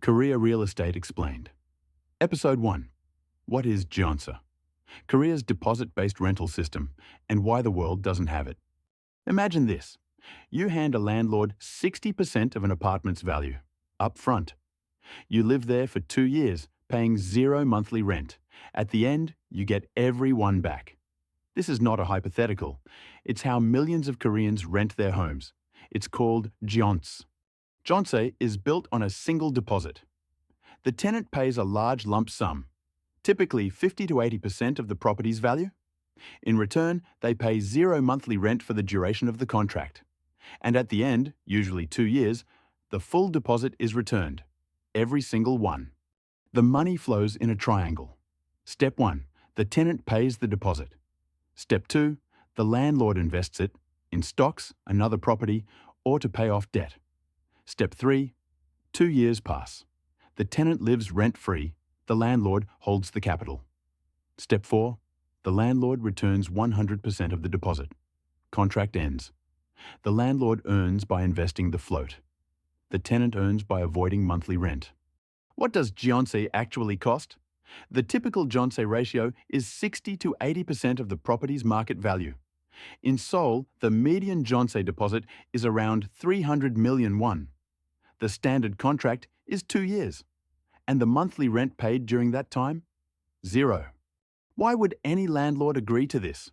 Korea Real Estate Explained. Episode 1. What is Jeonse? Korea's deposit-based rental system, and why the world doesn't have it. Imagine this. You hand a landlord 60% of an apartment's value, up front. You live there for 2 years, paying 0 monthly rent. At the end, you get every one back. This is not a hypothetical. It's how millions of Koreans rent their homes. It's called Jeonse. Jeonse is built on a single deposit. The tenant pays a large lump sum, typically 50 to 80% of the property's value. In return, they pay 0 monthly rent for the duration of the contract. And at the end, usually 2 years, the full deposit is returned, every single one. The money flows in a triangle. Step 1, the tenant pays the deposit. Step 2, the landlord invests it in stocks, another property, or to pay off debt. Step 3, 2 years pass. The tenant lives rent-free, the landlord holds the capital. Step 4, the landlord returns 100% of the deposit. Contract ends. The landlord earns by investing the float. The tenant earns by avoiding monthly rent. What does Jeonse actually cost? The typical Jeonse ratio is 60 to 80% of the property's market value. In Seoul, the median Jeonse deposit is around 300 million won. The standard contract is 2 years. And the monthly rent paid during that time? 0. Why would any landlord agree to this?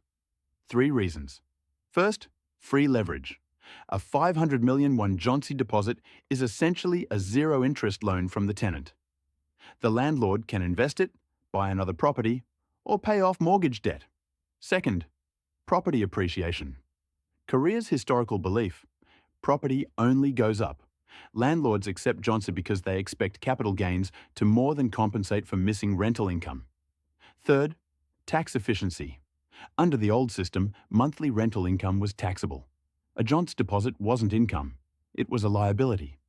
3 reasons. First, free leverage. A 500 million won Jeonse deposit is essentially a zero-interest loan from the tenant. The landlord can invest it, buy another property, or pay off mortgage debt. Second, property appreciation. Korea's historical belief: property only goes up. Landlords accept Jeonse because they expect capital gains to more than compensate for missing rental income. Third, tax efficiency. Under the old system, monthly rental income was taxable. A Jeonse deposit wasn't income, it was a liability.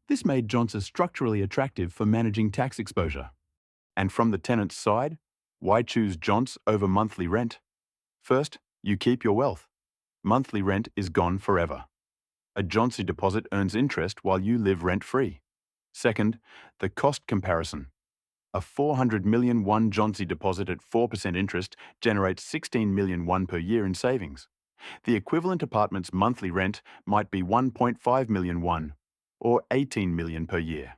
This made Jeonse structurally attractive for managing tax exposure. And from the tenant's side, why choose Jeonse over monthly rent? First, you keep your wealth. Monthly rent is gone forever. A Jeonse deposit earns interest while you live rent-free. Second, the cost comparison. A 400 million won Jeonse deposit at 4% interest generates 16 million won per year in savings. The equivalent apartment's monthly rent might be 1.5 million won, or 18 million per year.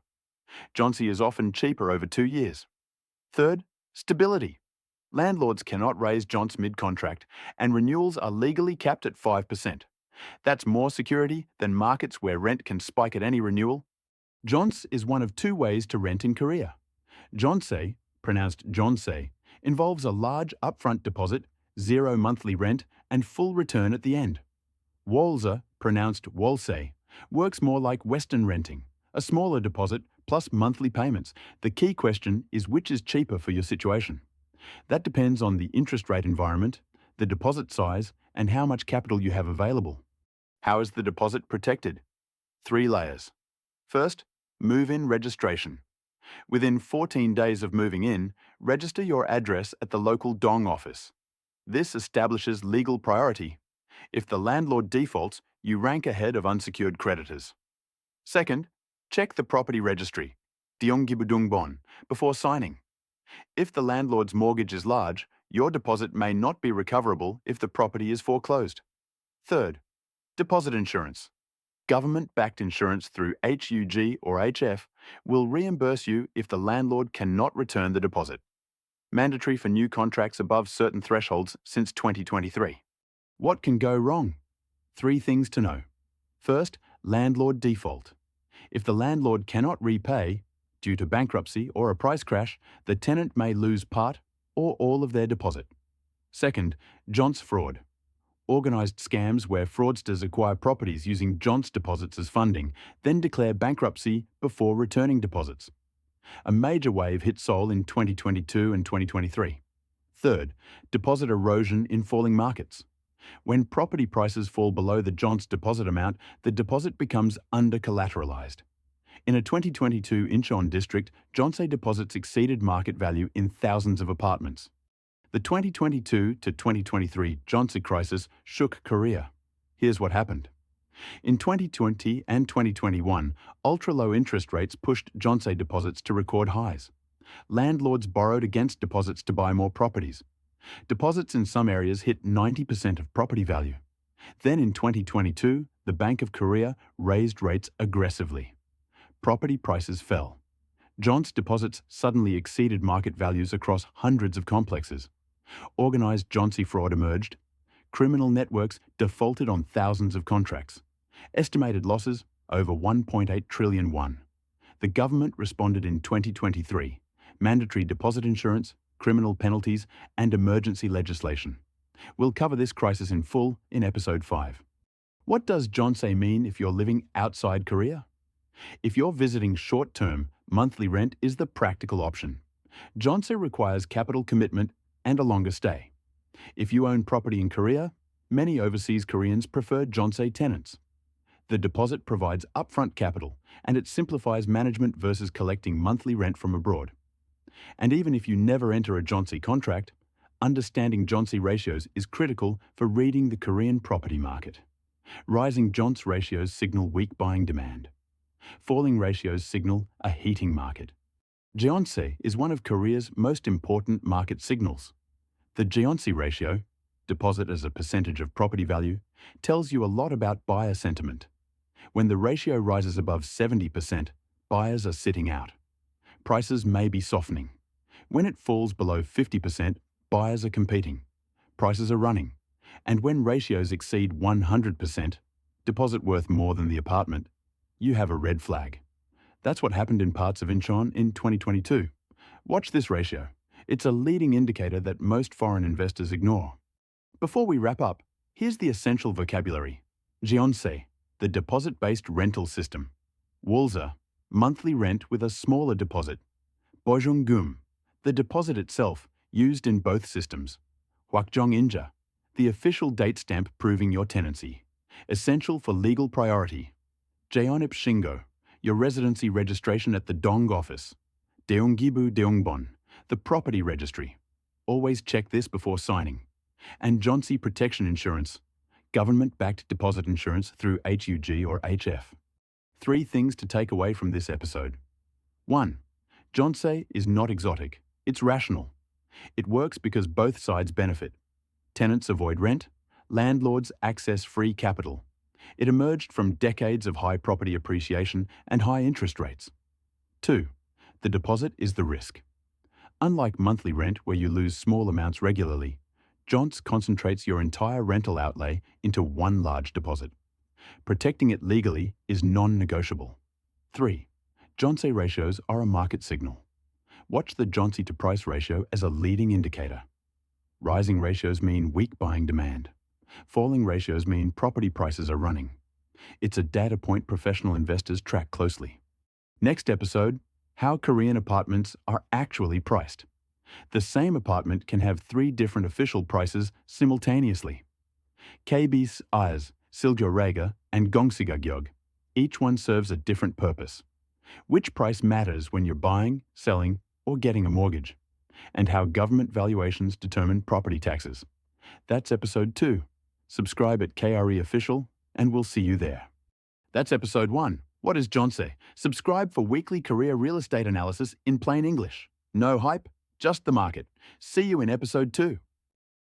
Jeonse is often cheaper over 2 years. Third, stability. Landlords cannot raise Jeonse mid-contract, and renewals are legally capped at 5%. That's more security than markets where rent can spike at any renewal. Jeonse is one of 2 ways to rent in Korea. Jeonse, pronounced Jeonse, involves a large upfront deposit, 0 monthly rent, and full return at the end. Wolse, pronounced Wolse, works more like Western renting, a smaller deposit plus monthly payments. The key question is which is cheaper for your situation. That depends on the interest rate environment, the deposit size, and how much capital you have available. How is the deposit protected? 3 layers. First, move-in registration. Within 14 days of moving in, register your address at the local dong office. This establishes legal priority. If the landlord defaults, you rank ahead of unsecured creditors. Second, check the property registry, 등기부등본, before signing. If the landlord's mortgage is large, your deposit may not be recoverable if the property is foreclosed. Third, deposit insurance. Government-backed insurance through HUG or HF will reimburse you if the landlord cannot return the deposit. Mandatory for new contracts above certain thresholds since 2023. What can go wrong? 3 things to know. First, landlord default. If the landlord cannot repay, due to bankruptcy or a price crash, the tenant may lose part or all of their deposit. Second, Jeonse fraud. Organized scams where fraudsters acquire properties using Jeonse deposits as funding, then declare bankruptcy before returning deposits. A major wave hit Seoul in 2022 and 2023. Third, deposit erosion in falling markets. When property prices fall below the Jeonse deposit amount, the deposit becomes under-collateralized. In a 2022 Incheon district, Jeonse deposits exceeded market value in thousands of apartments. The 2022 to 2023 Jeonse crisis shook Korea. Here's what happened. In 2020 and 2021, ultra-low interest rates pushed Jeonse deposits to record highs. Landlords borrowed against deposits to buy more properties. Deposits in some areas hit 90% of property value. Then in 2022, the Bank of Korea raised rates aggressively. Property prices fell. Jeonse deposits suddenly exceeded market values across hundreds of complexes. Organized Jeonse fraud emerged. Criminal networks defaulted on thousands of contracts. Estimated losses over 1.8 trillion won. The government responded in 2023. Mandatory deposit insurance, criminal penalties, and emergency legislation. We'll cover this crisis in full in episode 5. What does Jeonse mean if you're living outside Korea? If you're visiting short-term, monthly rent is the practical option. Jeonse requires capital commitment and a longer stay. If you own property in Korea, many overseas Koreans prefer Jeonse tenants. The deposit provides upfront capital, and it simplifies management versus collecting monthly rent from abroad. And even if you never enter a Jeonse contract, understanding Jeonse ratios is critical for reading the Korean property market. Rising Jeonse ratios signal weak buying demand. Falling ratios signal a heating market. Jeonse is one of Korea's most important market signals. The Jeonse ratio, deposit as a percentage of property value, tells you a lot about buyer sentiment. When the ratio rises above 70%, buyers are sitting out. Prices may be softening. When it falls below 50%, buyers are competing. Prices are running. And when ratios exceed 100%, deposit worth more than the apartment, you have a red flag. That's what happened in parts of Incheon in 2022. Watch this ratio. It's a leading indicator that most foreign investors ignore. Before we wrap up, here's the essential vocabulary. Jeonse, the deposit-based rental system. Wolse, monthly rent with a smaller deposit. Bojungum, the deposit itself, used in both systems. 확정일자, the official date stamp proving your tenancy. Essential for legal priority. Jeonse, your residency registration at the Dong office. 등기부등본, the property registry. Always check this before signing. And Jeonse protection insurance, government-backed deposit insurance through HUG or HF. 3 things to take away from this episode. 1. Jeonse is not exotic, it's rational. It works because both sides benefit. Tenants avoid rent, landlords access free capital. It emerged from decades of high property appreciation and high interest rates. 2. The deposit is the risk. Unlike monthly rent where you lose small amounts regularly, Jeonse concentrates your entire rental outlay into one large deposit. Protecting it legally is non-negotiable. 3. Jeonse ratios are a market signal. Watch the Jeonse to price ratio as a leading indicator. Rising ratios mean weak buying demand. Falling ratios mean property prices are running. It's a data point professional investors track closely. Next episode, how Korean apartments are actually priced. The same apartment can have 3 different official prices simultaneously. KB's Eyes, Silgyorega, and Gongsigagyog. Each one serves a different purpose. Which price matters when you're buying, selling, or getting a mortgage? And how government valuations determine property taxes. That's episode 2. Subscribe at KRE Official, and we'll see you there. That's episode 1. What is Jeonse? Subscribe for weekly Korea real estate analysis in plain English. No hype, just the market. See you in episode 2.